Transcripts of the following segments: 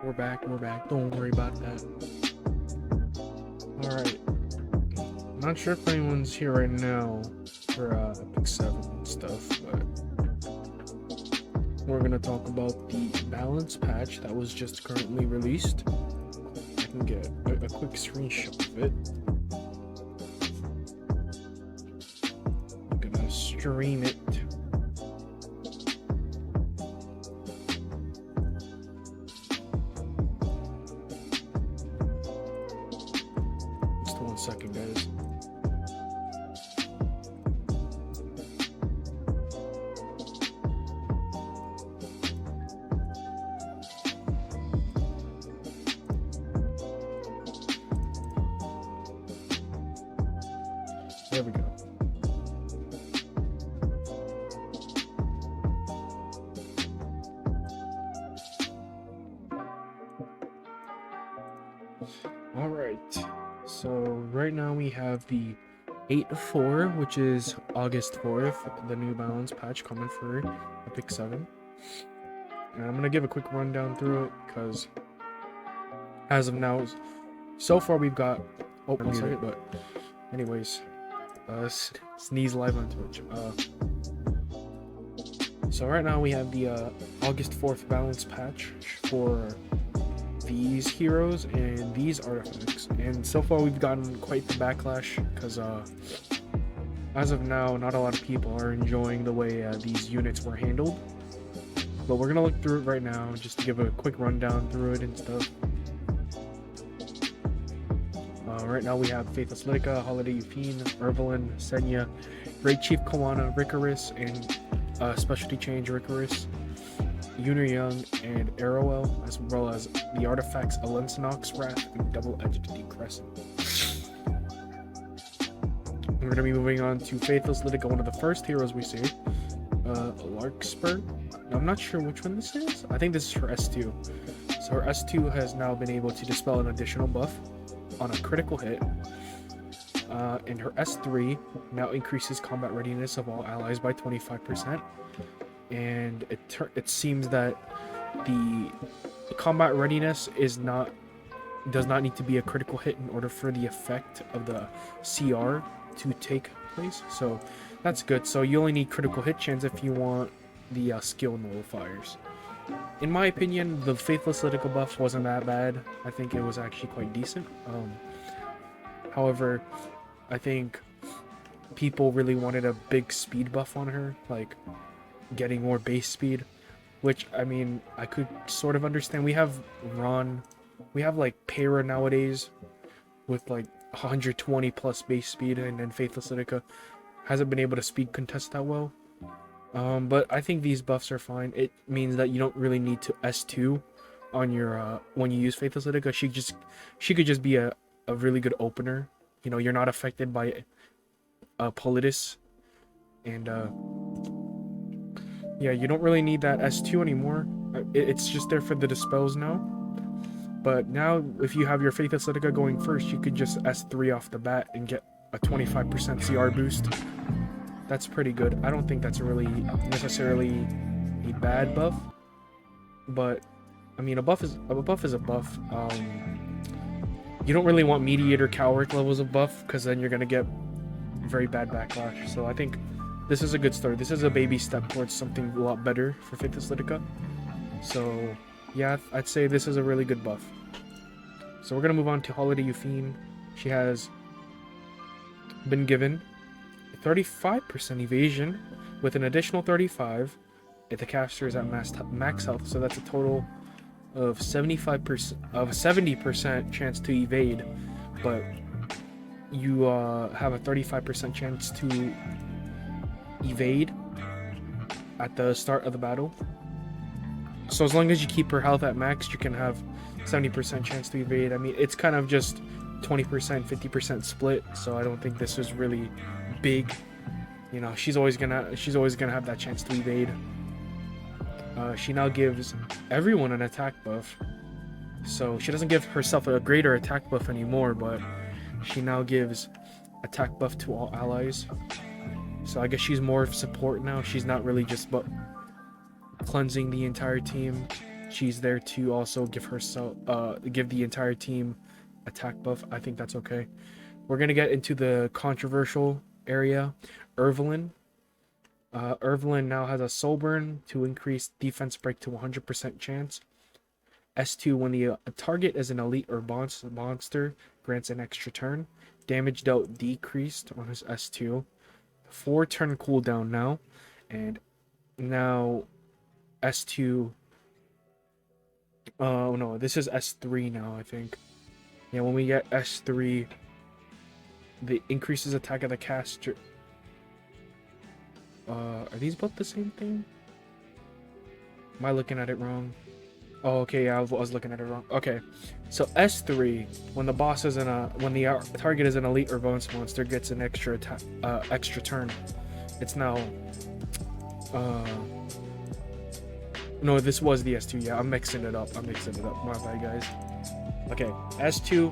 We're back. Don't worry about that. Alright. Not sure if anyone's here right now for Epic 7 and stuff, but we're gonna talk about the balance patch that was just currently released. I can get a quick screenshot of it. I'm gonna stream it. Just 1 second, guys. There we go. Alright, so right now we have the 8.4, which is August 4th, the new balance patch coming for Epic 7. And I'm going to give a quick rundown through it, because as of now, so far we've got... Oh, 1 second, but anyways, sneeze live on Twitch. So right now we have the August 4th balance patch for these heroes and these artifacts, and so far we've gotten quite the backlash because as of now not a lot of people are enjoying the way these units were handled, but we're gonna look through it right now just to give a quick rundown through it and stuff. Right now we have Faithless Lytica, Holiday Yufine, Ervalen, Senya, Great Chief Kawana, Rikoris, and Specialty Change Rikoris, Yuner Young, and Arrowell, as well as the artifacts Alensinox Wrath and Double-Edged Decrescent. We're going to be moving on to Faithless Lytica, one of the first heroes we see, Larkspur. I'm not sure which one this is. I think this is her S2. So her S2 has now been able to dispel an additional buff on a critical hit, and her S3 now increases combat readiness of all allies by 25%. And it seems that the combat readiness does not need to be a critical hit in order for the effect of the CR to take place. So that's good. So you only need critical hit chance if you want the skill nullifiers. In my opinion, the Faithless Lytica buff wasn't that bad. I think it was actually quite decent. However, I think people really wanted a big speed buff on her, like getting more base speed, which, I mean, I could sort of understand. We have like Para nowadays with like 120 plus base speed, and then Faithless Lytica hasn't been able to speed contest that well. But I think these buffs are fine. It means that you don't really need to S2 on your when you use Faithless Lytica. She could just be a really good opener. You know, you're not affected by Politis, and yeah, you don't really need that S2 anymore. It's just there for the dispels now. But now, if you have your Faithless Lytica going first, you could just S3 off the bat and get a 25% CR boost. That's pretty good. I don't think that's really necessarily a bad buff, but I mean, a buff is a buff. You don't really want Mediator Coward levels of buff, because then you're gonna get very bad backlash. So I think this is a good start. This is a baby step towards something a lot better for Faithless Lytica. So yeah, I'd say this is a really good buff. So we're gonna move on to Holiday Yufine. She has been given 35% evasion with an additional 35 if the caster is at max health. So that's a total of 70% chance to evade, but you have a 35% chance to evade at the start of the battle. So as long as you keep her health at max, you can have 70% chance to evade. I mean, it's kind of just 20%, 50% split, so I don't think this is really big. You know, she's always gonna have that chance to evade. She now gives everyone an attack buff, so she doesn't give herself a greater attack buff anymore, but she now gives attack buff to all allies. So I guess she's more of support now. She's not really just cleansing the entire team. she's there to also give herself give the entire team attack buff. I think that's okay. We're gonna get into the controversial area. Ervalen. Ervalen now has a soul burn to increase defense break to 100% chance. S2, when the target is an elite or monster, grants an extra turn. Damage dealt decreased on his S2. 4 turn cooldown now. And now S2. Oh no, this is S3 now, I think. Yeah, when we get S3, the increases attack of the caster. Are these both the same thing? Am I looking at it wrong? Oh, okay, yeah, I was looking at it wrong. Okay, so S3, when the boss is when the target is an elite or bonus monster, gets an extra attack, extra turn. It's now, no, this was the S2. Yeah, I'm mixing it up. My bad, guys. Okay, S2,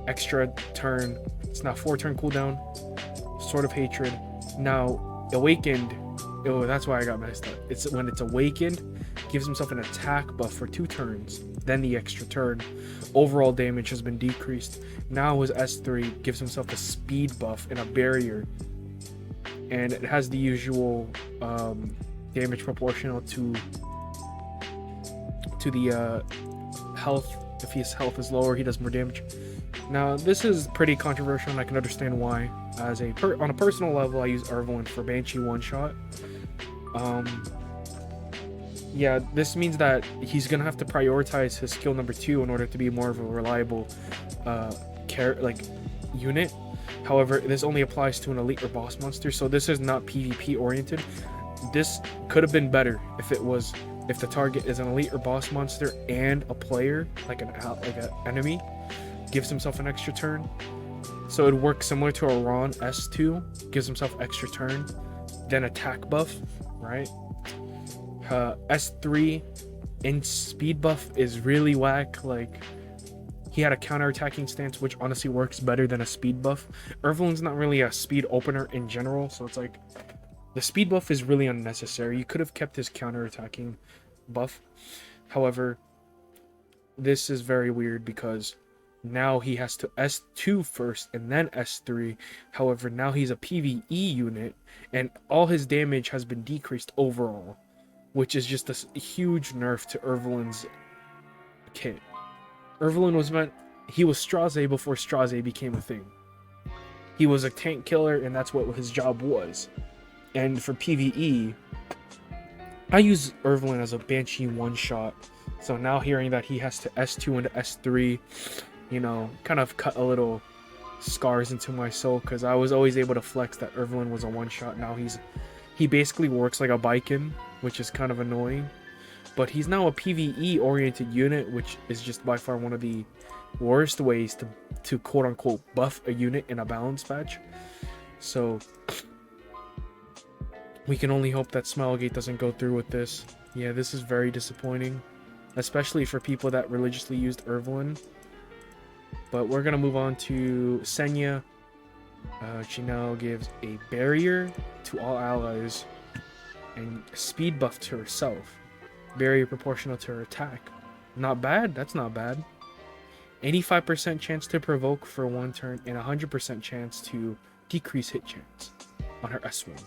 extra turn. It's now 4 turn cooldown. Sword of Hatred. Now awakened. Oh, that's why I got messed up. It's when it's awakened, gives himself an attack buff for 2 turns, then the extra turn. Overall damage has been decreased. Now his S3 gives himself a speed buff and a barrier, and it has the usual damage proportional to the health. If his health is lower, he does more damage. Now this is pretty controversial, and I can understand why. As on a personal level, I use Ervalen for Banshee one-shot. Yeah, this means that he's gonna have to prioritize his skill number 2 in order to be more of a reliable unit. However, this only applies to an elite or boss monster, so this is not PvP oriented. This could have been better if the target is an elite or boss monster and a player, like an enemy, gives himself an extra turn. So it works similar to a Rant S2, gives himself extra turn, then attack buff, right? S3 in speed buff is really whack. Like, he had a counter-attacking stance, which honestly works better than a speed buff. Ervalen's not really a speed opener in general, so it's like the speed buff is really unnecessary. You could have kept his counter-attacking buff. However, this is very weird because now he has to S2 first and then S3. However, now he's a PvE unit and all his damage has been decreased overall, which is just a huge nerf to Ervalen's kit. Ervalen he was Straze before Straze became a thing. He was a tank killer and that's what his job was. And for PvE, I use Ervalen as a Banshee one-shot. So now hearing that he has to S2 into S3, you know, kind of cut a little scars into my soul, because I was always able to flex that Ervalen was a one-shot. Now he basically works like a Biken, which is kind of annoying. But he's now a PvE-oriented unit, which is just by far one of the worst ways to quote-unquote buff a unit in a balance patch. So we can only hope that Smilegate doesn't go through with this. Yeah, this is very disappointing, especially for people that religiously used Ervalen. But we're gonna move on to Senya. She now gives a barrier to all allies and speed buff to herself. Barrier proportional to her attack. Not bad. That's not bad. 85% chance to provoke for 1 turn and 100% chance to decrease hit chance on her S1.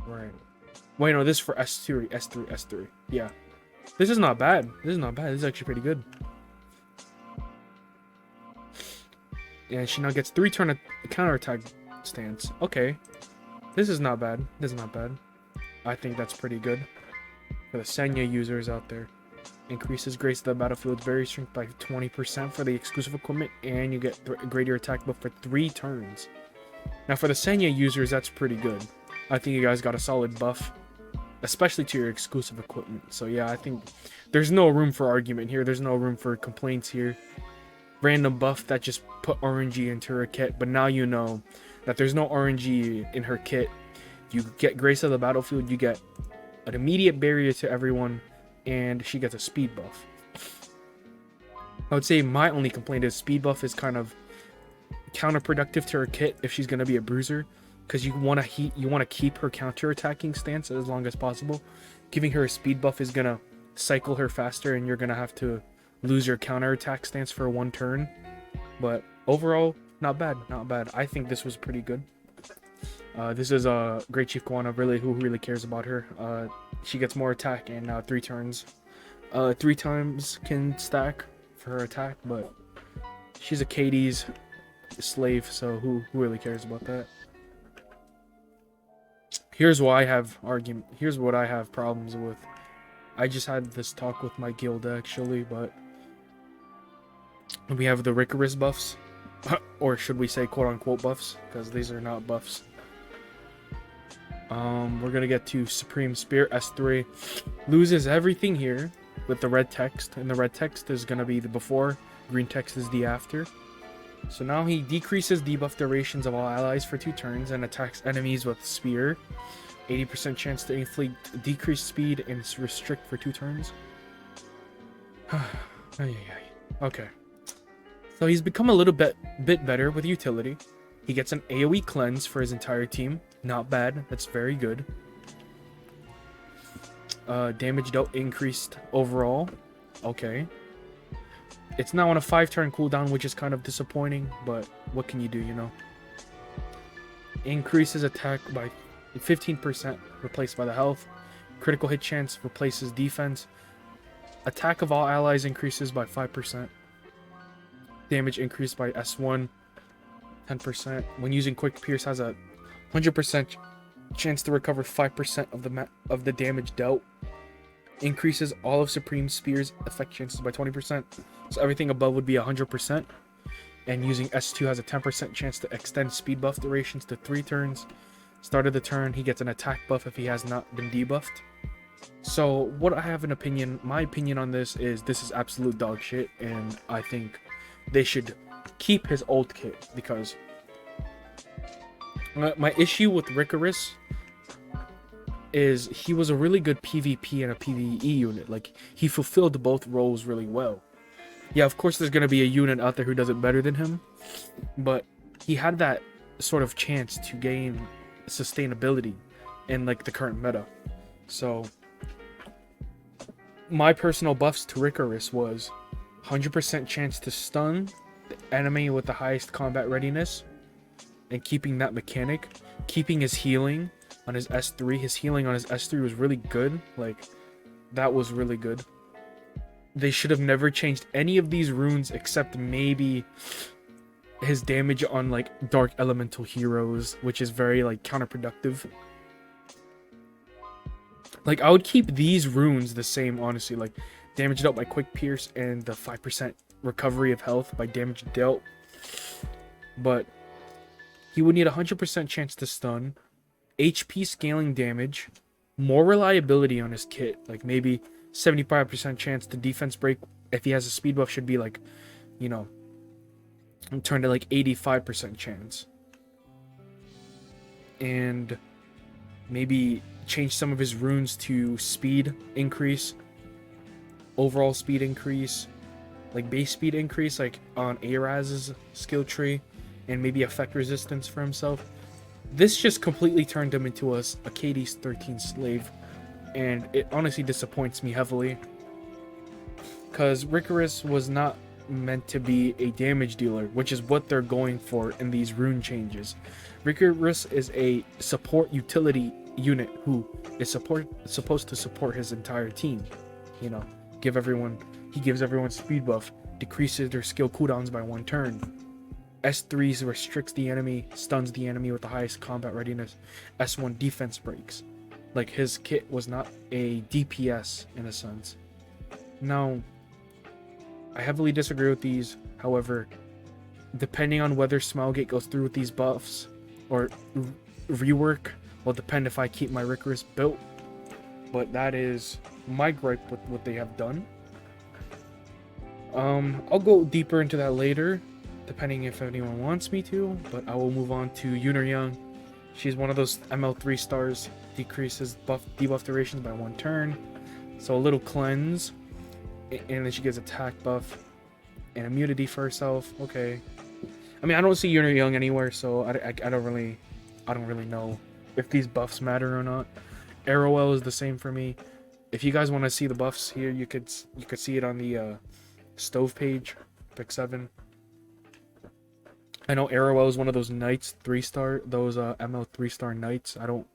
Right. Wait, no, this is for S3. Yeah. This is not bad. This is actually pretty good. And she now gets 3 turn counterattack stance. Okay. This is not bad. I think that's pretty good. For the Senya users out there. Increases grace of the battlefield's barrier strength by 20% for the exclusive equipment, and you get greater attack buff for 3 turns. Now for the Senya users, that's pretty good. I think you guys got a solid buff, especially to your exclusive equipment. So yeah, I think there's no room for argument here. There's no room for complaints here. Random buff that just put RNG into her kit, but now you know that there's no RNG in her kit. You get Grace of the Battlefield, you get an immediate barrier to everyone, and she gets a speed buff. I would say my only complaint is speed buff is kind of counterproductive to her kit if she's going to be a bruiser, because you want to keep her counter-attacking stance as long as possible. giving her a speed buff is gonna cycle her faster, and you're gonna have to lose your counterattack stance for one turn. But overall, not bad, not bad. I think this was pretty good. This is a Great Chief Kwana. Really, who really cares about her? She gets more attack in 3 turns. 3 times can stack for her attack, but she's a Katie's slave, so who really cares about that? Here's what I have problems with. I just had this talk with my guild actually, but we have the Rikoris buffs, or should we say quote-unquote buffs, because these are not buffs. We're gonna get to Supreme Spear S3. Loses everything here with the red text, and the red text is gonna be the before, green text is the after. So now he decreases debuff durations of all allies for 2 turns and attacks enemies with Spear. 80% chance to inflict decreased speed and restrict for 2 turns. Okay. So he's become a little bit better with utility. He gets an AoE cleanse for his entire team. Not bad. That's very good. Damage dealt increased overall. Okay. It's now on a 5-turn cooldown, which is kind of disappointing, but what can you do, you know? Increases attack by 15%, replaced by the health. Critical hit chance replaces defense. Attack of all allies increases by 5%. Damage increased by S1, 10%. When using Quick Pierce, has a 100% chance to recover 5% of the damage dealt. Increases all of Supreme Spear's effect chances by 20%. So everything above would be 100%. And using S2 has a 10% chance to extend speed buff durations to 3 turns. Start of the turn, he gets an attack buff if he has not been debuffed. So what I have an opinion, my opinion on this is absolute dog shit, and I think they should keep his old kit, because my issue with Rikoris is he was a really good PvP and a PvE unit. Like, he fulfilled both roles really well. Yeah, of course there's going to be a unit out there who does it better than him, but he had that sort of chance to gain sustainability in like the current meta. So my personal buffs to Rikoris was 100% chance to stun the enemy with the highest combat readiness, and keeping that mechanic, keeping his healing on his S3. His healing on his S3 was really good. Like, that was really good. They should have never changed any of these runes except maybe his damage on like dark elemental heroes, which is very like counterproductive. Like, I would keep these runes the same, honestly. Like, damage dealt by Quick Pierce and the 5% recovery of health by damage dealt. But he would need 100% chance to stun, HP scaling damage, more reliability on his kit, like maybe 75% chance to defense break. If he has a speed buff, should be like, you know, turn to like 85% chance. And maybe change some of his runes to speed increase, overall speed increase, like base speed increase, like on Araz's skill tree, and maybe effect resistance for himself. This just completely turned him into a Katie's 13 slave, and it honestly disappoints me heavily, because Rikoris was not meant to be a damage dealer, which is what they're going for in these rune changes. Rikoris is a support utility unit who is supposed to support his entire team. You know, he gives everyone speed buff, decreases their skill cooldowns by 1 turn. S3s restricts the enemy, stuns the enemy with the highest combat readiness. S1 defense breaks. Like, his kit was not a DPS in a sense. Now, I heavily disagree with these. However, depending on whether Smilegate goes through with these buffs or rework will depend if I keep my Rikoris built. But that is my gripe with what they have done. I'll go deeper into that later, depending if anyone wants me to, but I will move on to Yuner Young. She's one of those ML3 stars, decreases debuff durations by 1 turn, so a little cleanse, and then she gets attack buff and immunity for herself. Okay, I mean, I don't see Yuner Young anywhere, so I don't really know if these buffs matter or not. Arrowell is the same for me. If you guys want to see the buffs here, you could see it on the stove page, pick 7. I know Arrowell is one of those knights, 3-star, those ML 3-star knights. I don't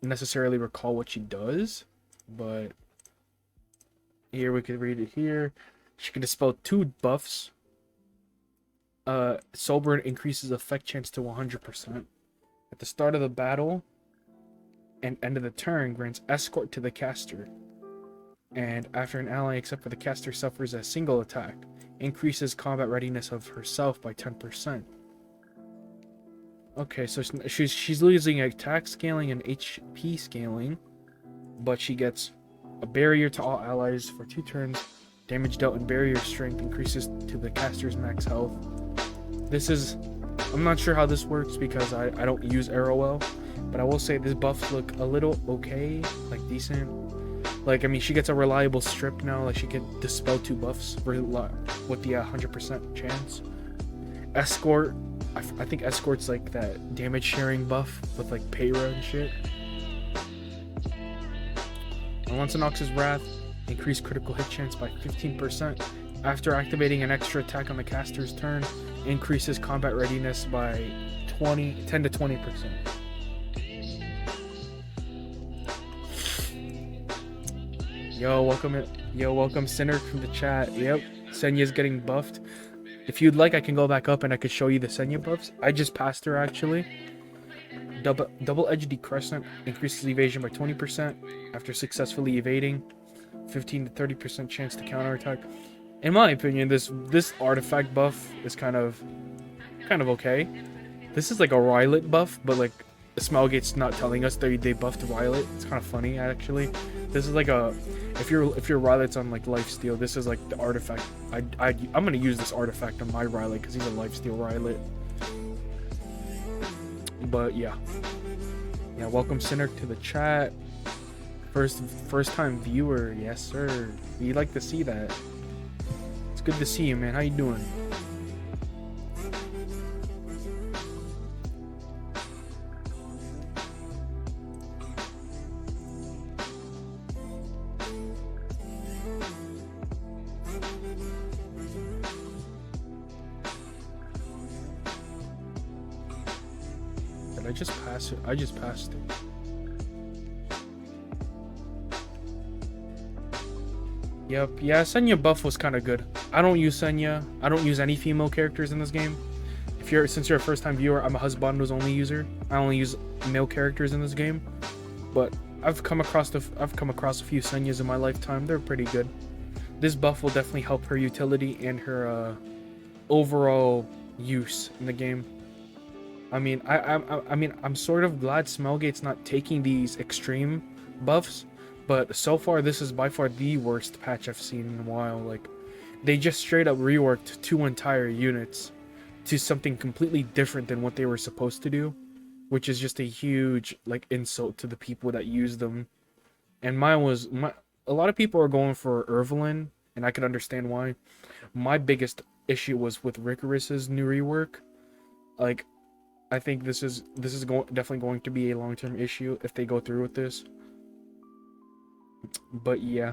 necessarily recall what she does, but here we could read it here. She can dispel 2 buffs. Sober increases effect chance to 100%. At the start of the battle and end of the turn, grants escort to the caster. And after an ally except for the caster suffers a single attack, increases combat readiness of herself by 10%. Okay, so she's losing attack scaling and HP scaling, but she gets a barrier to all allies for 2 turns. Damage dealt and barrier strength increases to the caster's max health. This is... I'm not sure how this works because I don't use Arrowell, but I will say this buffs look a little okay, like decent. Like, I mean, she gets a reliable strip now, like she can dispel 2 buffs with the 100% chance. Escort, I think Escort's like that damage sharing buff with like Payra and shit. Alonsonox's Wrath, increased critical hit chance by 15%. After activating an extra attack on the caster's turn, increases combat readiness by 10 to 20%. Yo, welcome Sinner from the chat. Yep, Senya's getting buffed. If you'd like, I can go back up and I could show you the Senya buffs. I just passed her actually. Double-edged Crescent increases evasion by 20% after successfully evading. 15 to 30% chance to counterattack. In my opinion, this artifact buff is kind of okay. This is like a Rylet buff, but like Smelgate's not telling us they buffed Rylet. It's kind of funny actually. This is like a if your Rylet's on like lifesteal, this is like the artifact. I'm gonna use this artifact on my Rylet because he's a lifesteal Rylet. But yeah, welcome Sinner to the chat. First time viewer, yes sir. We like to see that. It's good to see you, man. How you doing? Did I just pass it? I just passed it. Yep, yeah, Senya buff was kind of good. I don't use Senya. I don't use any female characters in this game. Since you're a first-time viewer, I'm a husbando's only user. I only use male characters in this game. But I've come across a few Senyas in my lifetime. They're pretty good. This buff will definitely help her utility and her overall use in the game. I mean, I'm sort of glad Smelgate's not taking these extreme buffs. But so far, this is by far the worst patch I've seen in a while. Like, they just straight up reworked 2 entire units to something completely different than what they were supposed to do, which is just a huge like insult to the people that use them. And a lot of people are going for Ervalen, and I can understand why. My biggest issue was with Rikoris's new rework. Like, I think this is definitely going to be a long-term issue if they go through with this. But yeah,